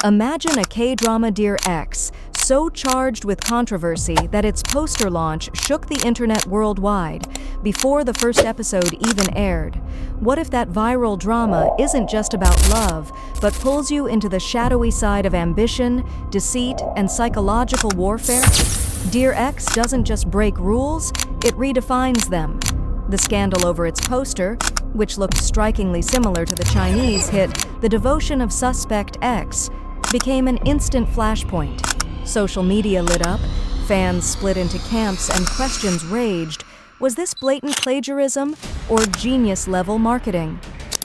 Imagine a K-drama Dear X, so charged with controversy that its poster launch shook the internet worldwide before the first episode even aired. What if that viral drama isn't just about love, but pulls you into the shadowy side of ambition, deceit, and psychological warfare? Dear X doesn't just break rules, it redefines them. The scandal over its poster, which looked strikingly similar to the Chinese hit The Devotion of Suspect X, became an instant flashpoint. Social media lit up, fans split into camps, and questions raged. Was this blatant plagiarism or genius-level marketing?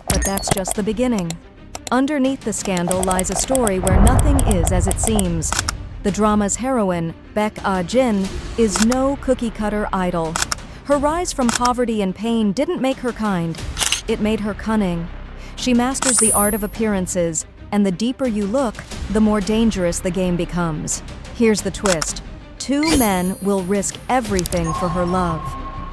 But that's just the beginning. Underneath the scandal lies a story where nothing is as it seems. The drama's heroine, Baek Jin, is no cookie-cutter idol. Her rise from poverty and pain didn't make her kind. It made her cunning. She masters the art of appearances, and the deeper you look, the more dangerous the game becomes. Here's the twist. Two men will risk everything for her love.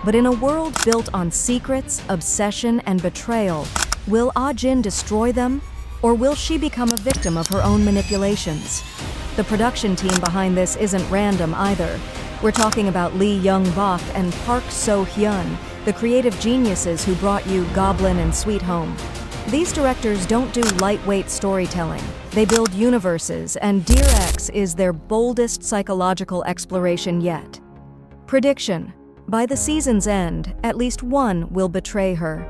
But in a world built on secrets, obsession, and betrayal, will Jin destroy them, or will she become a victim of her own manipulations? The production team behind this isn't random either. We're talking about Lee Young-bak and Park So-hyun, the creative geniuses who brought you Goblin and Sweet Home. These directors don't do lightweight storytelling. They build universes, and Dear X is their boldest psychological exploration yet. Prediction: by the season's end, at least one will betray her.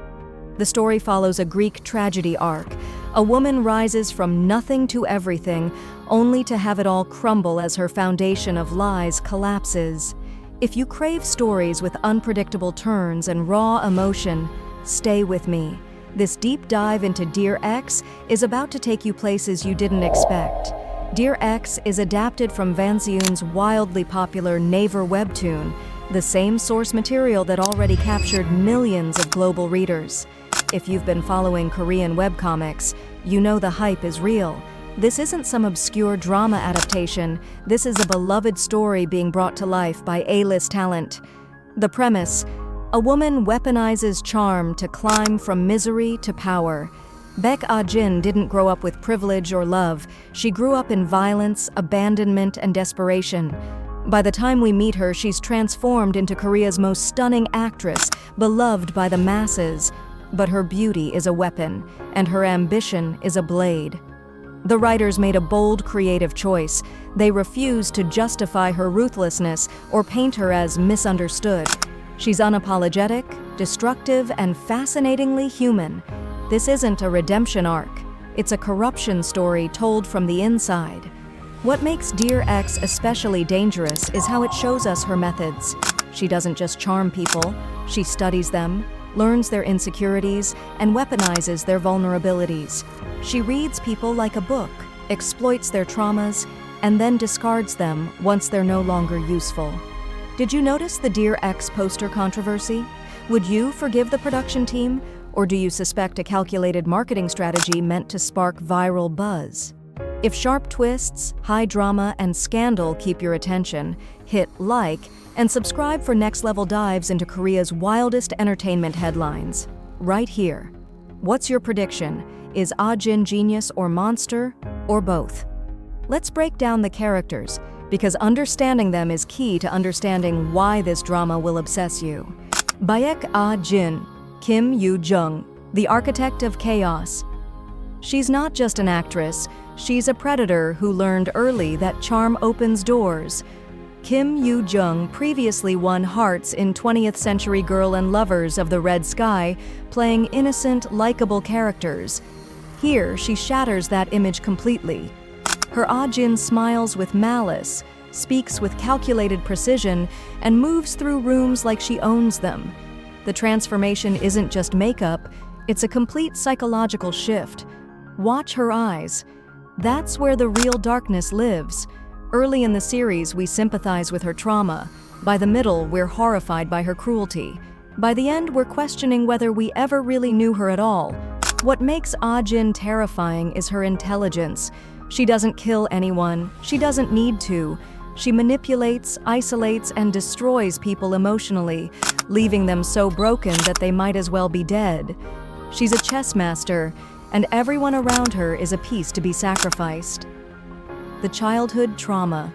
The story follows a Greek tragedy arc. A woman rises from nothing to everything, only to have it all crumble as her foundation of lies collapses. If you crave stories with unpredictable turns and raw emotion, stay with me. This deep dive into Dear X is about to take you places you didn't expect. Dear X is adapted from Vanzioon's wildly popular Naver webtoon, the same source material that already captured millions of global readers. If you've been following Korean webcomics, you know the hype is real. This isn't some obscure drama adaptation. This is a beloved story being brought to life by A-list talent. The premise: a woman weaponizes charm to climb from misery to power. Baek Jin didn't grow up with privilege or love. She grew up in violence, abandonment, and desperation. By the time we meet her, she's transformed into Korea's most stunning actress, beloved by the masses. But her beauty is a weapon, and her ambition is a blade. The writers made a bold creative choice. They refused to justify her ruthlessness or paint her as misunderstood. She's unapologetic, destructive, and fascinatingly human. This isn't a redemption arc. It's a corruption story told from the inside. What makes Dear X especially dangerous is how it shows us her methods. She doesn't just charm people, she studies them, learns their insecurities, and weaponizes their vulnerabilities. She reads people like a book, exploits their traumas, and then discards them once they're no longer useful. Did you notice the Dear X poster controversy? Would you forgive the production team, or do you suspect a calculated marketing strategy meant to spark viral buzz? If sharp twists, high drama, and scandal keep your attention, hit like and subscribe for next-level dives into Korea's wildest entertainment headlines. Right here. What's your prediction? Is Jin genius or monster, or both? Let's break down the characters, because understanding them is key to understanding why this drama will obsess you. Baek Jin, Kim Yoo-jung, the architect of chaos. She's not just an actress, she's a predator who learned early that charm opens doors. Kim Yoo-jung previously won hearts in 20th Century Girl and Lovers of the Red Sky, playing innocent, likable characters. Here, she shatters that image completely. Her Jin smiles with malice, speaks with calculated precision, and moves through rooms like she owns them. The transformation isn't just makeup, it's a complete psychological shift. Watch her eyes. That's where the real darkness lives. Early in the series, we sympathize with her trauma. By the middle, we're horrified by her cruelty. By the end, we're questioning whether we ever really knew her at all. What makes Jin terrifying is her intelligence. She doesn't kill anyone. She doesn't need to. She manipulates, isolates, and destroys people emotionally, leaving them so broken that they might as well be dead. She's a chess master, and everyone around her is a piece to be sacrificed. the childhood trauma.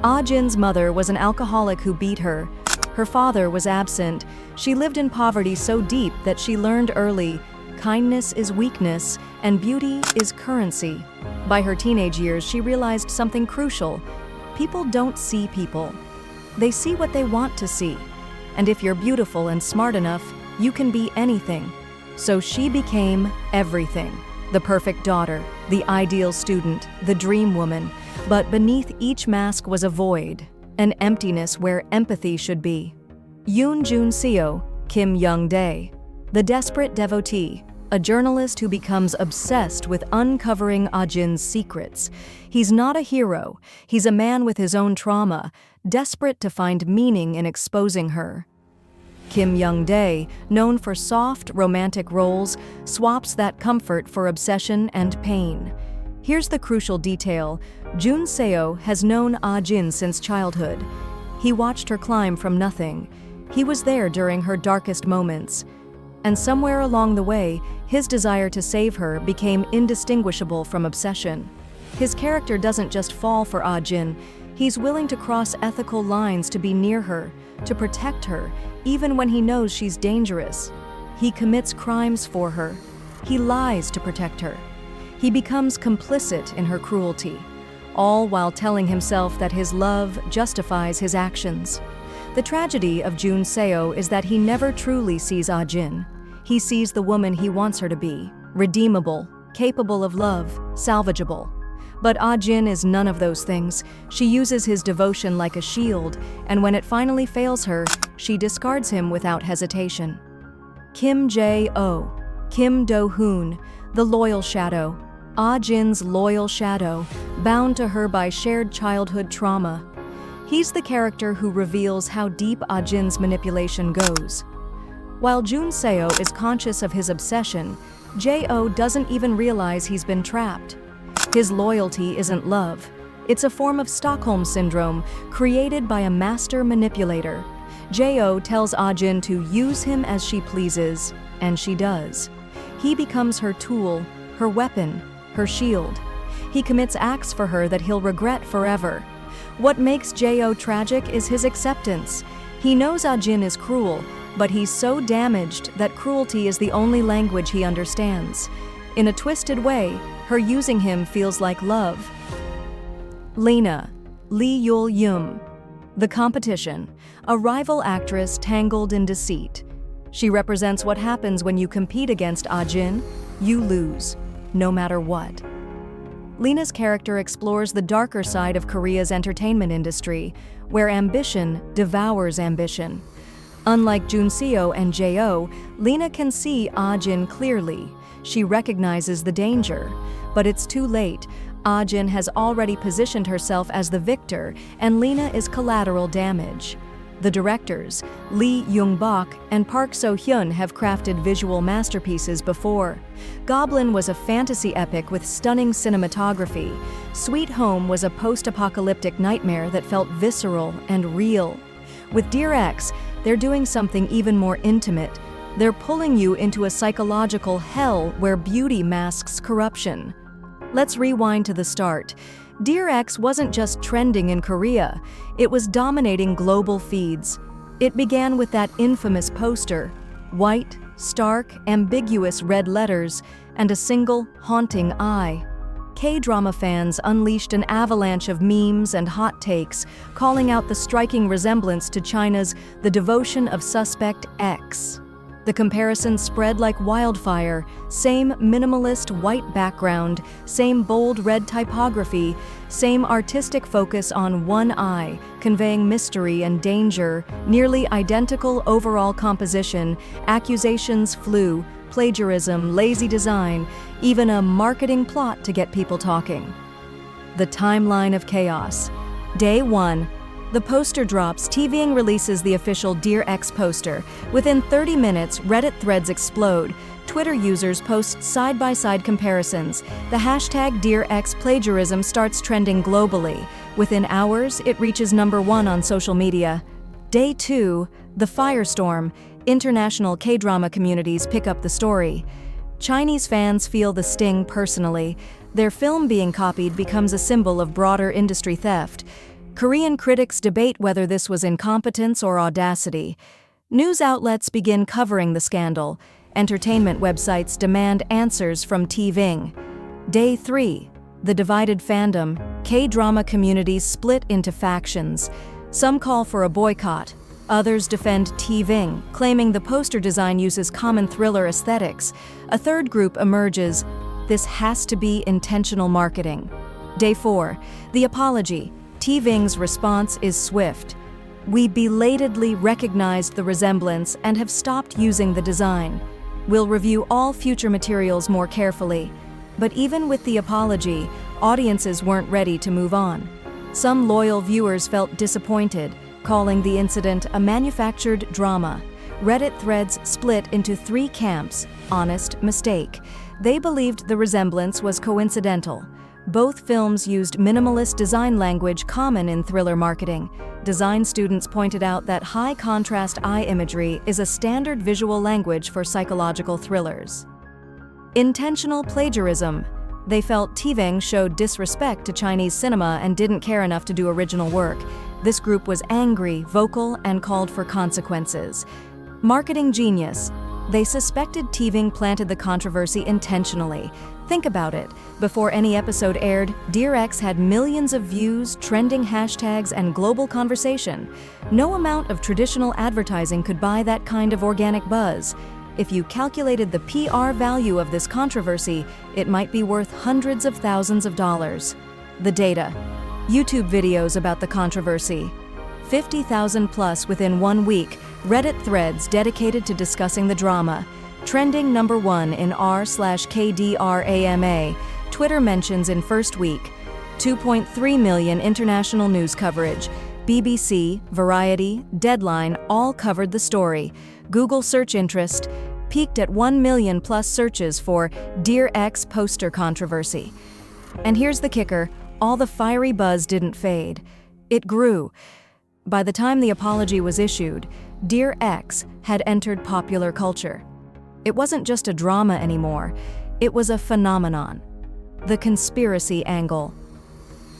Ah Jin's mother was an alcoholic who beat her. Her father was absent. She lived in poverty so deep that she learned early, kindness is weakness and beauty is currency. By her teenage years, she realized something crucial. People don't see people. They see what they want to see. And if you're beautiful and smart enough, you can be anything. So she became everything. The perfect daughter, the ideal student, the dream woman. But beneath each mask was a void, an emptiness where empathy should be. Yoon Jun-seo, Kim Young-dae, the desperate devotee, a journalist who becomes obsessed with uncovering Ah Jin's secrets. He's not a hero, he's a man with his own trauma, desperate to find meaning in exposing her. Kim Young-dae, known for soft, romantic roles, swaps that comfort for obsession and pain. Here's the crucial detail. Jun-seo has known Ah Jin since childhood. He watched her climb from nothing. He was there during her darkest moments. And somewhere along the way, his desire to save her became indistinguishable from obsession. His character doesn't just fall for Ah Jin, he's willing to cross ethical lines to be near her, to protect her, even when he knows she's dangerous. He commits crimes for her. He lies to protect her. He becomes complicit in her cruelty, all while telling himself that his love justifies his actions. The tragedy of Jun-seo is that he never truly sees Ah Jin. He sees the woman he wants her to be, redeemable, capable of love, salvageable. But Ah Jin is none of those things. She uses his devotion like a shield, and when it finally fails her, she discards him without hesitation. Kim Jae-oh, Kim Do-hoon, the loyal shadow, Ah Jin's loyal shadow, bound to her by shared childhood trauma. He's the character who reveals how deep Ah Jin's manipulation goes. While Jun-seo is conscious of his obsession, Jae-oh doesn't even realize he's been trapped. His loyalty isn't love. It's a form of Stockholm Syndrome created by a master manipulator. Jae-oh tells Ah Jin to use him as she pleases, and she does. He becomes her tool, her weapon, her shield. He commits acts for her that he'll regret forever. What makes Jae-oh tragic is his acceptance. He knows Ah Jin is cruel, but he's so damaged that cruelty is the only language he understands. In a twisted way, her using him feels like love. Lena, Lee Yul-yum. The competition, a rival actress tangled in deceit. She represents what happens when you compete against Ah Jin. You lose, no matter what. Lena's character explores the darker side of Korea's entertainment industry, where ambition devours ambition. Unlike Jun-seo and Jae-oh, Lena can see Ah Jin clearly. She recognizes the danger, but it's too late. Ah Jin has already positioned herself as the victor, and Lena is collateral damage. The directors, Lee Young-bok and Park So-hyun, have crafted visual masterpieces before. Goblin was a fantasy epic with stunning cinematography. Sweet Home was a post-apocalyptic nightmare that felt visceral and real. With Dear Ex, they're doing something even more intimate. They're pulling you into a psychological hell where beauty masks corruption. Let's rewind to the start. Dear Ex wasn't just trending in Korea, it was dominating global feeds. It began with that infamous poster, white, stark, ambiguous red letters, and a single, haunting eye. K-drama fans unleashed an avalanche of memes and hot takes, calling out the striking resemblance to China's The Devotion of Suspect X. The comparison spread like wildfire. Same minimalist white background, same bold red typography, same artistic focus on one eye, conveying mystery and danger, nearly identical overall composition, accusations flew, plagiarism, lazy design, even a marketing plot to get people talking. The timeline of chaos. Day 1. The poster drops. TVing releases the official Dear Ex poster. Within 30 minutes, Reddit threads explode. Twitter users post side-by-side comparisons. The hashtag Dear Ex plagiarism starts trending globally. Within hours, it reaches #1 on social media. Day 2. The firestorm. International K-drama communities pick up the story. Chinese fans feel the sting personally. Their film being copied becomes a symbol of broader industry theft. Korean critics debate whether this was incompetence or audacity. News outlets begin covering the scandal. Entertainment websites demand answers from TVing. Day 3. The divided fandom. K-drama communities split into factions. Some call for a boycott. Others defend TVing, claiming the poster design uses common thriller aesthetics. A third group emerges. This has to be intentional marketing. Day 4. The apology. TVing's response is swift. We belatedly recognized the resemblance and have stopped using the design. We'll review all future materials more carefully. But even with the apology, audiences weren't ready to move on. Some loyal viewers felt disappointed, calling the incident a manufactured drama. Reddit threads split into 3 camps. Honest mistake. They believed the resemblance was coincidental. Both films used minimalist design language common in thriller marketing. Design students pointed out that high-contrast eye imagery is a standard visual language for psychological thrillers. Intentional plagiarism. They felt TVing showed disrespect to Chinese cinema and didn't care enough to do original work. This group was angry, vocal, and called for consequences. Marketing genius. They suspected TVing planted the controversy intentionally. Think about it. Before any episode aired, Dear X had millions of views, trending hashtags, and global conversation. No amount of traditional advertising could buy that kind of organic buzz. If you calculated the PR value of this controversy, it might be worth hundreds of thousands of dollars. The data. YouTube videos about the controversy. 50,000 plus within 1 week. Reddit threads dedicated to discussing the drama. Trending #1 in r/KDRAMA. Twitter mentions in first week. 2.3 million international news coverage. BBC, Variety, Deadline all covered the story. Google search interest peaked at 1 million plus searches for Dear X poster controversy. And here's the kicker, all the fiery buzz didn't fade. It grew. By the time the apology was issued, Dear X had entered popular culture. It wasn't just a drama anymore, it was a phenomenon. The conspiracy angle.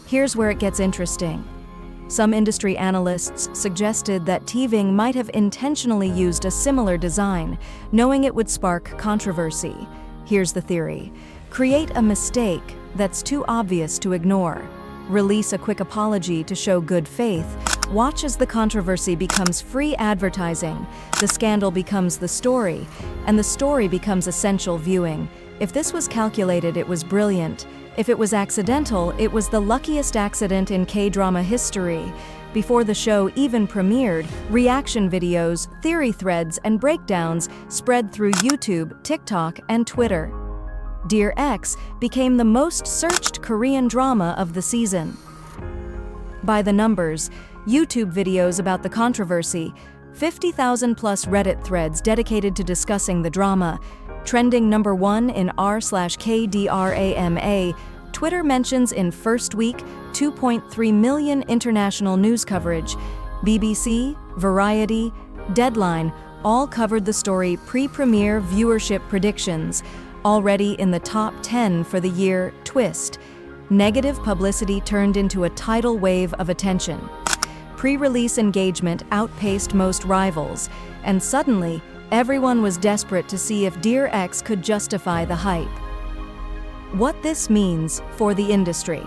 Here's where it gets interesting. Some industry analysts suggested that TVing might have intentionally used a similar design, knowing it would spark controversy. Here's the theory. Create a mistake that's too obvious to ignore. Release a quick apology to show good faith. Watch as the controversy becomes free advertising, the scandal becomes the story, and the story becomes essential viewing. If this was calculated, it was brilliant. If it was accidental, it was the luckiest accident in K-drama history. Before the show even premiered, reaction videos, theory threads, and breakdowns spread through YouTube, TikTok, and Twitter. Dear X became the most searched Korean drama of the season. By the numbers, YouTube videos about the controversy, 50,000 plus Reddit threads dedicated to discussing the drama, trending #1 in r/KDRAMA, Twitter mentions in first week, 2.3 million international news coverage, BBC, Variety, Deadline all covered the story pre-premiere viewership predictions, already in the top 10 for the year. Twist. Negative publicity turned into a tidal wave of attention. Pre-release engagement outpaced most rivals, and suddenly, everyone was desperate to see if Dear X could justify the hype. What this means for the industry.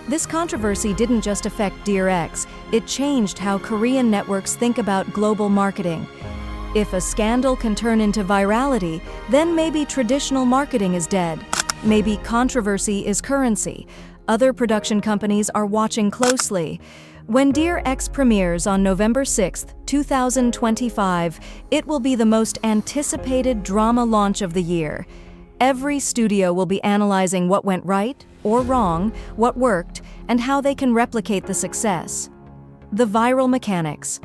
This controversy didn't just affect Dear X, it changed how Korean networks think about global marketing. If a scandal can turn into virality, then maybe traditional marketing is dead. Maybe controversy is currency. Other production companies are watching closely. When Dear X premieres on November 6, 2025, it will be the most anticipated drama launch of the year. Every studio will be analyzing what went right or wrong, what worked, and how they can replicate the success. The viral mechanics.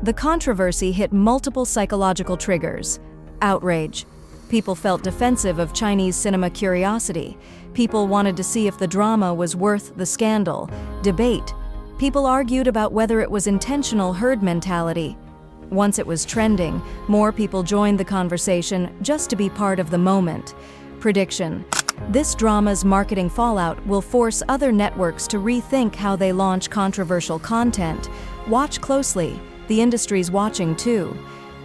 The controversy hit multiple psychological triggers. Outrage. People felt defensive of Chinese cinema curiosity. People wanted to see if the drama was worth the scandal. Debate. People argued about whether it was intentional herd mentality. Once it was trending, more people joined the conversation just to be part of the moment. Prediction. This drama's marketing fallout will force other networks to rethink how they launch controversial content. Watch closely, the industry's watching too.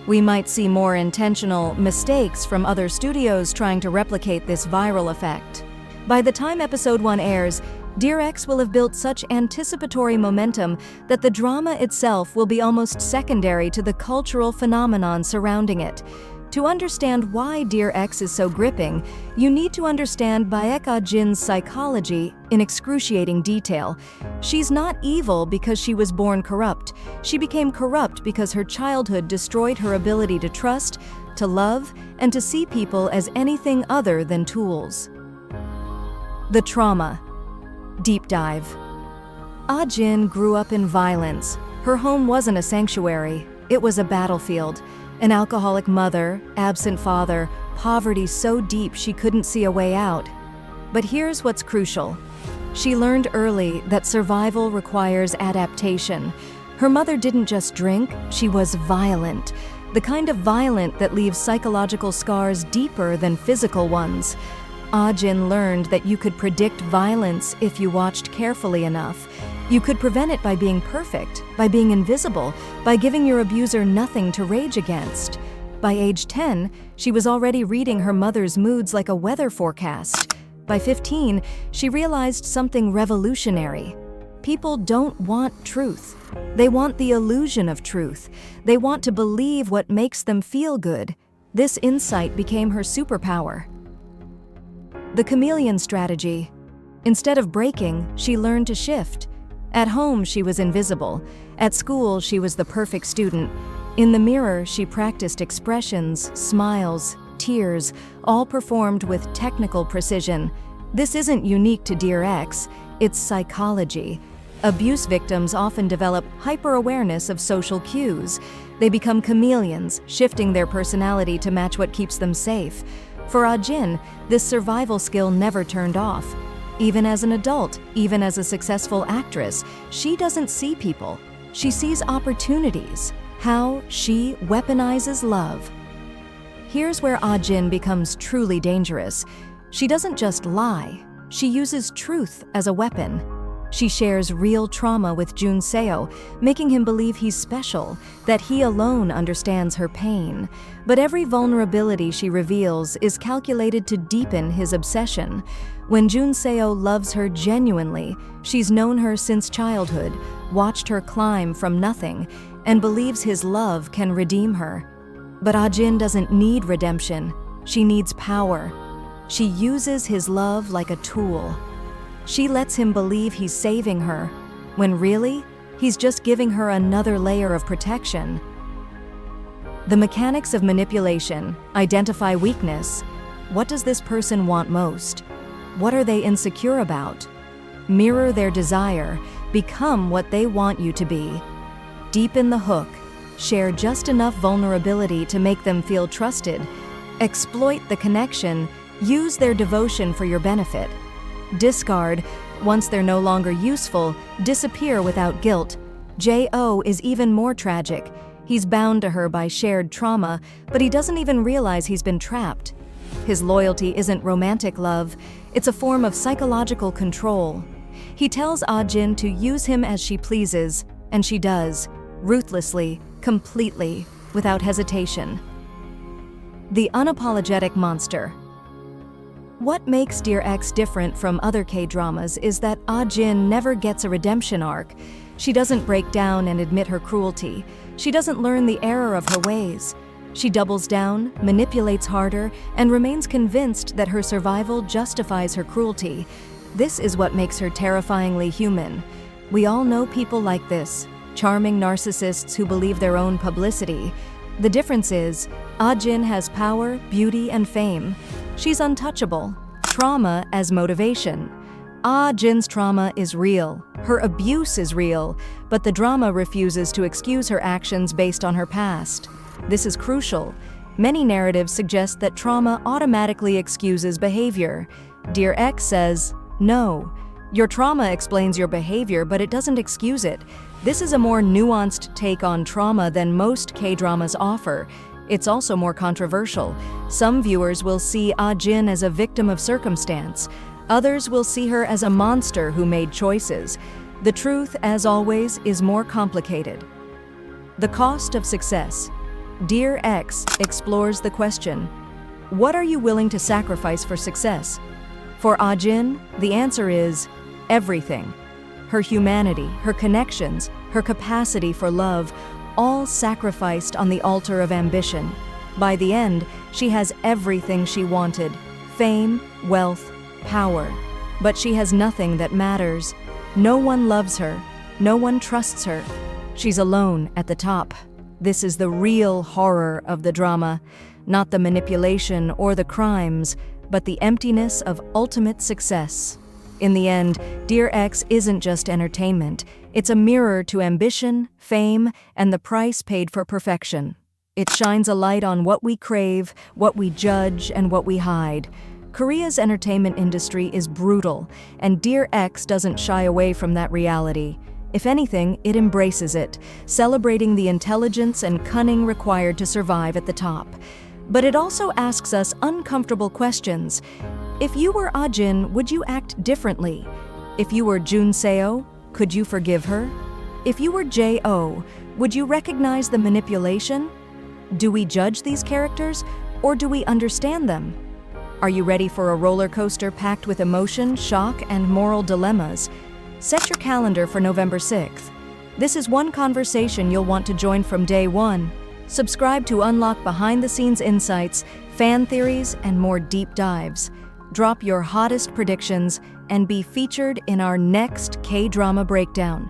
We might see more intentional mistakes from other studios trying to replicate this viral effect. By the time episode 1 airs, Dear Ex will have built such anticipatory momentum that the drama itself will be almost secondary to the cultural phenomenon surrounding it. To understand why Dear Ex is so gripping, you need to understand Baek Jin's psychology in excruciating detail. She's not evil because she was born corrupt. She became corrupt because her childhood destroyed her ability to trust, to love, and to see people as anything other than tools. The trauma. Deep dive. Jin grew up in violence. Her home wasn't a sanctuary, it was a battlefield. An alcoholic mother, absent father, poverty so deep she couldn't see a way out. But here's what's crucial. She learned early that survival requires adaptation. Her mother didn't just drink, she was violent. The kind of violent that leaves psychological scars deeper than physical ones. Jin learned that you could predict violence if you watched carefully enough. You could prevent it by being perfect, by being invisible, by giving your abuser nothing to rage against. By age 10, she was already reading her mother's moods like a weather forecast. By 15, she realized something revolutionary. People don't want truth. They want the illusion of truth. They want to believe what makes them feel good. This insight became her superpower. The chameleon strategy. Instead of breaking, she learned to shift. At home, she was invisible. At school, she was the perfect student. In the mirror, she practiced expressions, smiles, tears, all performed with technical precision. This isn't unique to Dear Ex, it's psychology. Abuse victims often develop hyper-awareness of social cues. They become chameleons, shifting their personality to match what keeps them safe. For Jin, this survival skill never turned off. Even as an adult, even as a successful actress, she doesn't see people. She sees opportunities. How she weaponizes love. Here's where Jin becomes truly dangerous. She doesn't just lie. She uses truth as a weapon. She shares real trauma with Jun Seo, making him believe he's special, that he alone understands her pain. But every vulnerability she reveals is calculated to deepen his obsession. When Jun Seo loves her genuinely, she's known her since childhood, watched her climb from nothing, and believes his love can redeem her. But Jin doesn't need redemption. She needs power. She uses his love like a tool. She lets him believe he's saving her, when really, he's just giving her another layer of protection. The mechanics of manipulation. Identify weakness. What does this person want most? What are they insecure about? Mirror their desire. Become what they want you to be. Deepen the hook. Share just enough vulnerability to make them feel trusted. Exploit the connection. Use their devotion for your benefit. Discard. Once they're no longer useful, disappear without guilt. Jo is even more tragic. He's bound to her by shared trauma, but he doesn't even realize he's been trapped. His loyalty isn't romantic love, it's a form of psychological control. He tells Jin to use him as she pleases, and she does, ruthlessly, completely, without hesitation. The unapologetic monster. What makes Dear Ex different from other K-dramas is that Jin never gets a redemption arc. She doesn't break down and admit her cruelty. She doesn't learn the error of her ways. She doubles down, manipulates harder, and remains convinced that her survival justifies her cruelty. This is what makes her terrifyingly human. We all know people like this, charming narcissists who believe their own publicity. The difference is, Jin has power, beauty, and fame. She's untouchable. Trauma as motivation. Jin's trauma is real. Her abuse is real, but the drama refuses to excuse her actions based on her past. This is crucial. Many narratives suggest that trauma automatically excuses behavior. Dear Ex says, no. Your trauma explains your behavior, but it doesn't excuse it. This is a more nuanced take on trauma than most K-dramas offer. It's also more controversial. Some viewers will see Ah Jin as a victim of circumstance. Others will see her as a monster who made choices. The truth, as always, is more complicated. The cost of success. Dear X explores the question, what are you willing to sacrifice for success? For Ah Jin, the answer is everything. Her humanity, her connections, her capacity for love, all sacrificed on the altar of ambition. By the end, she has everything she wanted: fame, wealth, power. But she has nothing that matters. No one loves her. No one trusts her. She's alone at the top. This is the real horror of the drama, not the manipulation or the crimes, but the emptiness of ultimate success. In the end, Dear X isn't just entertainment. It's a mirror to ambition, fame, and the price paid for perfection. It shines a light on what we crave, what we judge, and what we hide. Korea's entertainment industry is brutal, and Dear X doesn't shy away from that reality. If anything, it embraces it, celebrating the intelligence and cunning required to survive at the top. But it also asks us uncomfortable questions. If you were Ah Jin, would you act differently? If you were Jun Seo, could you forgive her? If you were J.O., would you recognize the manipulation? Do we judge these characters, or do we understand them? Are you ready for a roller coaster packed with emotion, shock, and moral dilemmas? Set your calendar for November 6th. This is one conversation you'll want to join from day one. Subscribe to unlock behind-the-scenes insights, fan theories, and more deep dives. Drop your hottest predictions and be featured in our next K-drama breakdown.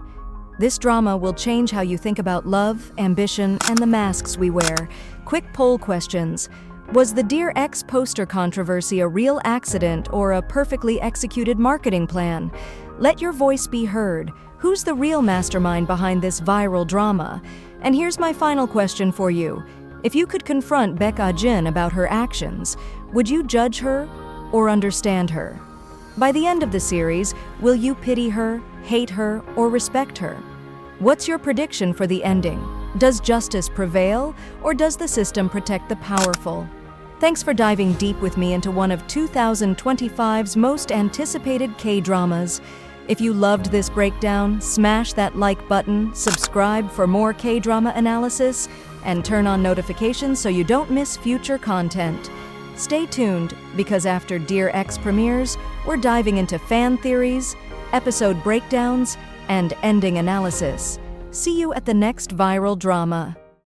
This drama will change how you think about love, ambition, and the masks we wear. Quick poll questions. Was the Dear X poster controversy a real accident or a perfectly executed marketing plan? Let your voice be heard. Who's the real mastermind behind this viral drama? And here's my final question for you. If you could confront Baek Ah Jin about her actions, would you judge her or understand her? By the end of the series, will you pity her, hate her, or respect her? What's your prediction for the ending? Does justice prevail, or does the system protect the powerful? Thanks for diving deep with me into one of 2025's most anticipated K-dramas. If you loved this breakdown, smash that like button, subscribe for more K-drama analysis, and turn on notifications so you don't miss future content. Stay tuned, because after Dear X premieres, we're diving into fan theories, episode breakdowns, and ending analysis. See you at the next viral drama.